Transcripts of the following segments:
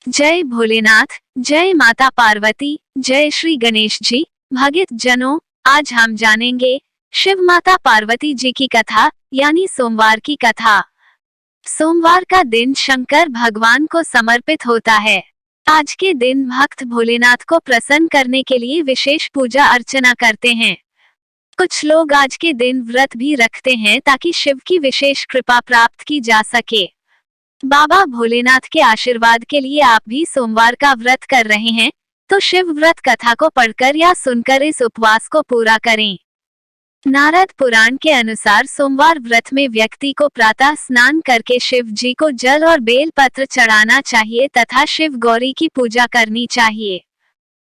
जय भोलेनाथ, जय माता पार्वती, जय श्री गणेश जी। भगत जनों, आज हम जानेंगे शिव माता पार्वती जी की कथा यानी सोमवार की कथा। सोमवार का दिन शंकर भगवान को समर्पित होता है। आज के दिन भक्त भोलेनाथ को प्रसन्न करने के लिए विशेष पूजा अर्चना करते हैं। कुछ लोग आज के दिन व्रत भी रखते हैं ताकि शिव की विशेष कृपा प्राप्त की जा सके। बाबा भोलेनाथ के आशीर्वाद के लिए आप भी सोमवार का व्रत कर रहे हैं तो शिव व्रत कथा को पढ़कर या सुनकर इस उपवास को पूरा करें। नारद पुराण के अनुसार सोमवार व्रत में व्यक्ति को प्रातः स्नान करके शिव जी को जल और बेल पत्र चढ़ाना चाहिए तथा शिव गौरी की पूजा करनी चाहिए।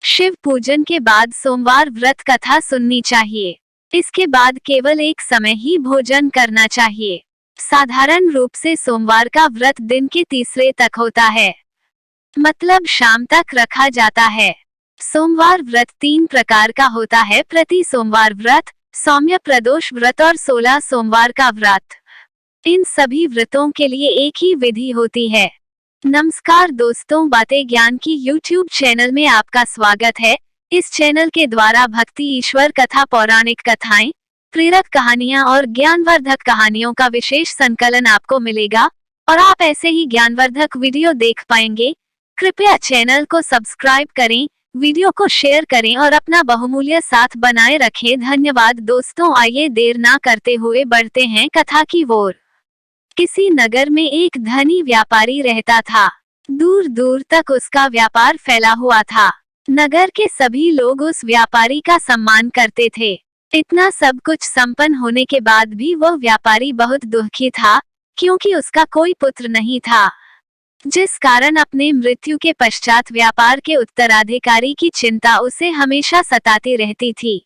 शिव पूजन के बाद सोमवार व्रत कथा सुननी चाहिए। इसके बाद केवल एक समय ही भोजन करना चाहिए। साधारण रूप से सोमवार का व्रत दिन के तीसरे तक होता है, मतलब शाम तक रखा जाता है। सोमवार व्रत 3 प्रकार का होता है: प्रति सोमवार व्रत, सौम्य प्रदोष व्रत और 16 सोमवार का व्रत। इन सभी व्रतों के लिए एक ही विधि होती है। नमस्कार दोस्तों, बातें ज्ञान की YouTube चैनल में आपका स्वागत है। इस चैनल के द्वारा भक्ति, ईश्वर कथा, पौराणिक कथाएं, प्रेरक कहानियां और ज्ञानवर्धक कहानियों का विशेष संकलन आपको मिलेगा और आप ऐसे ही ज्ञानवर्धक वीडियो देख पाएंगे। कृपया चैनल को सब्सक्राइब करें, वीडियो को शेयर करें और अपना बहुमूल्य साथ बनाए रखें। धन्यवाद दोस्तों। आइए देर ना करते हुए बढ़ते हैं कथा की ओर। किसी नगर में एक धनी व्यापारी रहता था। दूर दूर तक उसका व्यापार फैला हुआ था। नगर के सभी लोग उस व्यापारी का सम्मान करते थे। इतना सब कुछ संपन्न होने के बाद भी वह व्यापारी बहुत दुखी था, क्योंकि उसका कोई पुत्र नहीं था, जिस कारण अपने मृत्यु के पश्चात व्यापार के उत्तराधिकारी की चिंता उसे हमेशा सताती रहती थी।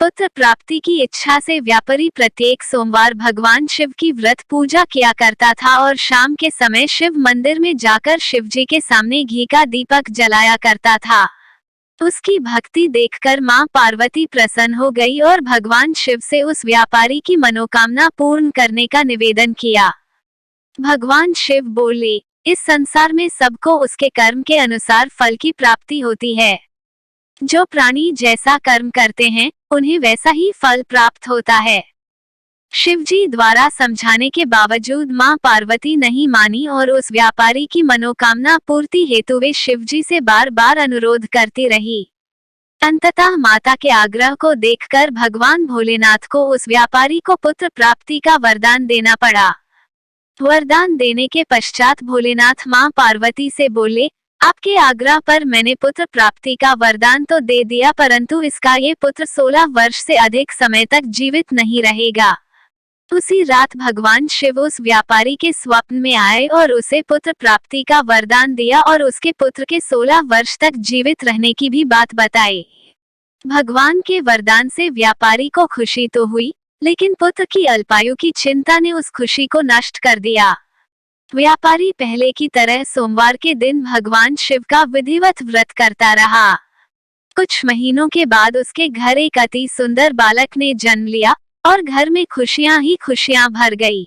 पुत्र प्राप्ति की इच्छा से व्यापारी प्रत्येक सोमवार भगवान शिव की व्रत पूजा किया करता था और शाम के समय शिव मंदिर में जाकर शिव जी के सामने घी का दीपक जलाया करता था। उसकी भक्ति देखकर मां पार्वती प्रसन्न हो गई और भगवान शिव से उस व्यापारी की मनोकामना पूर्ण करने का निवेदन किया। भगवान शिव बोले, इस संसार में सबको उसके कर्म के अनुसार फल की प्राप्ति होती है। जो प्राणी जैसा कर्म करते हैं उन्हें वैसा ही फल प्राप्त होता है। शिवजी द्वारा समझाने के बावजूद मां पार्वती नहीं मानी और उस व्यापारी की मनोकामना पूर्ति हेतु वे शिवजी से बार बार अनुरोध करती रही। अंततः माता के आग्रह को देखकर भगवान भोलेनाथ को उस व्यापारी को पुत्र प्राप्ति का वरदान देना पड़ा। वरदान देने के पश्चात भोलेनाथ मां पार्वती से बोले, आपके आग्रह पर मैंने पुत्र प्राप्ति का वरदान तो दे दिया, परंतु इसका ये पुत्र 16 वर्ष से अधिक समय तक जीवित नहीं रहेगा। उसी रात भगवान शिव उस व्यापारी के स्वप्न में आए और उसे पुत्र प्राप्ति का वरदान दिया और उसके पुत्र के 16 वर्ष तक जीवित रहने की भी बात बताई। भगवान के वरदान से व्यापारी को खुशी तो हुई, लेकिन पुत्र की अल्पायु की चिंता ने उस खुशी को नष्ट कर दिया। व्यापारी पहले की तरह सोमवार के दिन भगवान शिव का विधिवत व्रत करता रहा। कुछ महीनों के बाद उसके घर एक अति सुंदर बालक ने जन्म लिया और घर में खुशियां ही खुशियां भर गई।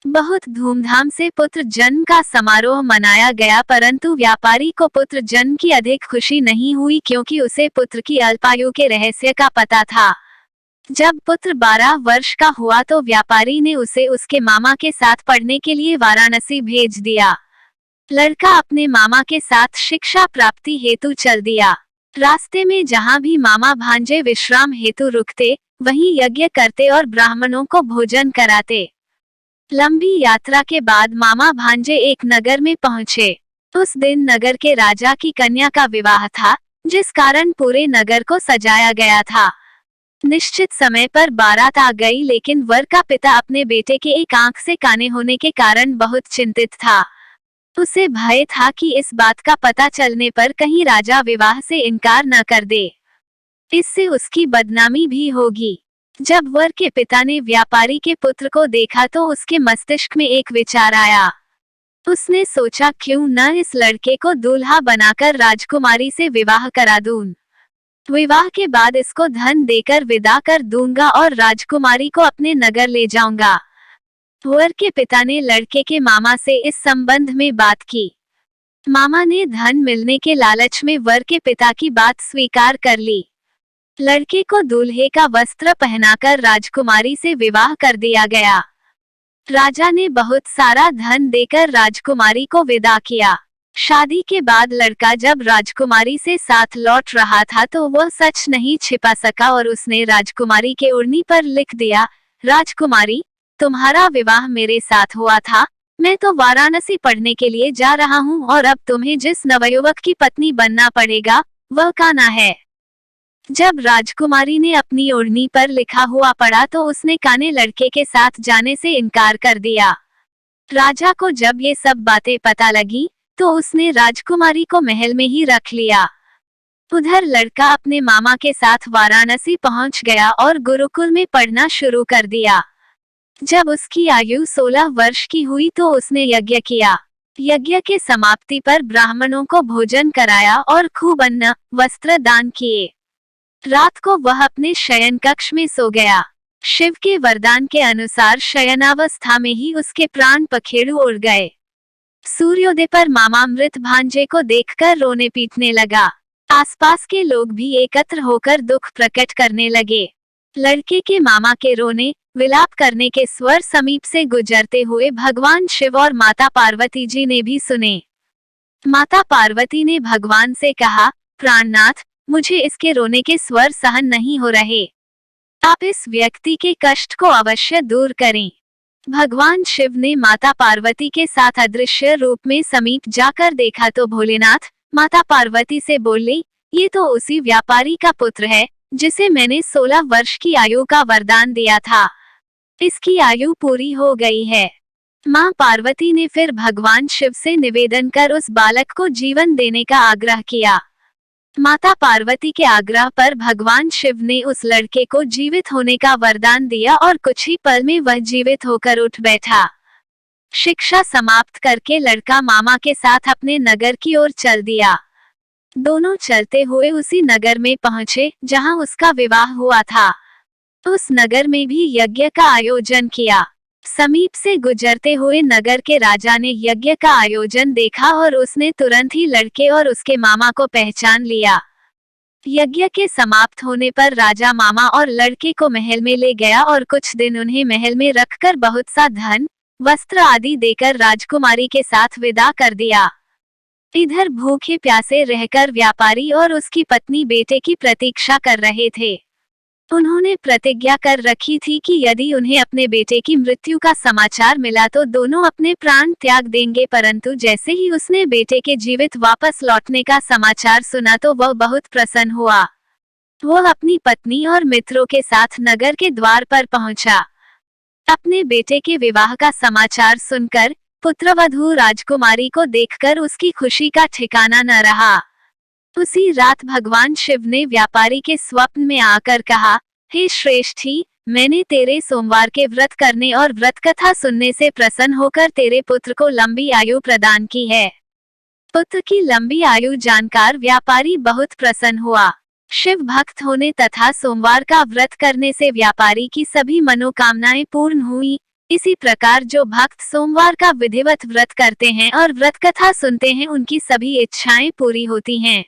बहुत धूमधाम से पुत्र जन्म का समारोह मनाया गया, परंतु व्यापारी को पुत्र जन्म की अधिक खुशी नहीं हुई, क्योंकि उसे पुत्र की अल्पायु के रहस्य का पता था। जब पुत्र 12 वर्ष का हुआ तो व्यापारी ने उसे उसके मामा के साथ पढ़ने के लिए वाराणसी भेज दिया। लड़का अपने मामा के साथ शिक्षा प्राप्ति हेतु चल दिया। रास्ते में जहाँ भी मामा भांजे विश्राम हेतु रुकते, वहीं यज्ञ करते और ब्राह्मणों को भोजन कराते। लंबी यात्रा के बाद मामा भांजे एक नगर में पहुँचे। उस दिन नगर के राजा की कन्या का विवाह था, जिस कारण पूरे नगर को सजाया गया था। निश्चित समय पर बारात आ गई, लेकिन वर का पिता अपने बेटे के एक आंख से काने होने के कारण बहुत चिंतित था। उसे भय था कि इस बात का पता चलने पर कहीं राजा विवाह से इनकार न कर दे, इससे उसकी बदनामी भी होगी। जब वर के पिता ने व्यापारी के पुत्र को देखा तो उसके मस्तिष्क में एक विचार आया। उसने सोचा, क्यों न इस लड़के को दूल्हा बनाकर राजकुमारी से विवाह करा दूं। विवाह के बाद इसको धन देकर विदा कर दूंगा और राजकुमारी को अपने नगर ले जाऊंगा। वर के पिता ने लड़के के मामा से इस संबंध में बात की। मामा ने धन मिलने के लालच में वर के पिता की बात स्वीकार कर ली। लड़के को दूल्हे का वस्त्र पहनाकर राजकुमारी से विवाह कर दिया गया। राजा ने बहुत सारा धन देकर राजकुमारी को विदा किया। शादी के बाद लड़का जब राजकुमारी से साथ लौट रहा था तो वह सच नहीं छिपा सका और उसने राजकुमारी के ओढ़नी पर लिख दिया, राजकुमारी, तुम्हारा विवाह मेरे साथ हुआ था। मैं तो वाराणसी पढ़ने के लिए जा रहा हूँ और अब तुम्हें जिस नवयुवक की पत्नी बनना पड़ेगा वह कान्हा है। जब राजकुमारी ने अपनी ओढ़नी पर लिखा हुआ पढ़ा तो उसने कान्हे लड़के के साथ जाने से इनकार कर दिया। राजा को जब ये सब बातें पता लगी तो उसने राजकुमारी को महल में ही रख लिया। उधर लड़का अपने मामा के साथ वाराणसी पहुंच गया और गुरुकुल में पढ़ना शुरू कर दिया। जब उसकी आयु 16 वर्ष की हुई तो उसने यज्ञ किया। यज्ञ के समाप्ति पर ब्राह्मणों को भोजन कराया और खूब अन्न वस्त्र दान किए। रात को वह अपने शयन कक्ष में सो गया। शिव के वरदान के अनुसार शयनावस्था में ही उसके प्राण पखेरु उड़ गए। सूर्योदय पर मामा मृत भांजे को देखकर रोने पीटने लगा। आसपास के लोग भी एकत्र होकर दुख प्रकट करने लगे। लड़के के मामा के रोने विलाप करने के स्वर समीप से गुजरते हुए भगवान शिव और माता पार्वती जी ने भी सुने। माता पार्वती ने भगवान से कहा, प्राणनाथ, मुझे इसके रोने के स्वर सहन नहीं हो रहे। आप इस व्यक्ति के कष्ट को अवश्य दूर करें। भगवान शिव ने माता पार्वती के साथ अदृश्य रूप में समीप जाकर देखा तो भोलेनाथ माता पार्वती से बोले, ये तो उसी व्यापारी का पुत्र है जिसे मैंने 16 वर्ष की आयु का वरदान दिया था। इसकी आयु पूरी हो गई है। मां पार्वती ने फिर भगवान शिव से निवेदन कर उस बालक को जीवन देने का आग्रह किया। माता पार्वती के आग्रह पर भगवान शिव ने उस लड़के को जीवित होने का वरदान दिया और कुछ ही पल में वह जीवित होकर उठ बैठा। शिक्षा समाप्त करके लड़का मामा के साथ अपने नगर की ओर चल दिया। दोनों चलते हुए उसी नगर में पहुंचे जहां उसका विवाह हुआ था। उस नगर में भी यज्ञ का आयोजन किया। समीप से गुजरते हुए नगर के राजा ने यज्ञ का आयोजन देखा और उसने तुरंत ही लड़के और उसके मामा को पहचान लिया। यज्ञ के समाप्त होने पर राजा मामा और लड़के को महल में ले गया और कुछ दिन उन्हें महल में रखकर बहुत सा धन वस्त्र आदि देकर राजकुमारी के साथ विदा कर दिया। इधर भूखे प्यासे रहकर व्यापारी और उसकी पत्नी बेटे की प्रतीक्षा कर रहे थे। उन्होंने प्रतिज्ञा कर रखी थी कि यदि उन्हें अपने बेटे की मृत्यु का समाचार मिला तो दोनों अपने प्राण त्याग देंगे, परंतु जैसे ही उसने बेटे के जीवित वापस लौटने का समाचार सुना तो वह बहुत प्रसन्न हुआ। वह अपनी पत्नी और मित्रों के साथ नगर के द्वार पर पहुंचा। अपने बेटे के विवाह का समाचार सुनकर पुत्रवधू राजकुमारी को देखकर उसकी खुशी का ठिकाना न रहा। उसी रात भगवान शिव ने व्यापारी के स्वप्न में आकर कहा, हे श्रेष्ठी, मैंने तेरे सोमवार के व्रत करने और व्रत कथा सुनने से प्रसन्न होकर तेरे पुत्र को लंबी आयु प्रदान की है। पुत्र की लंबी आयु जानकर व्यापारी बहुत प्रसन्न हुआ। शिव भक्त होने तथा सोमवार का व्रत करने से व्यापारी की सभी मनोकामनाएं पूर्ण हुई। इसी प्रकार जो भक्त सोमवार का विधिवत व्रत करते हैं और व्रत कथा सुनते हैं उनकी सभी इच्छाएं पूरी होती हैं।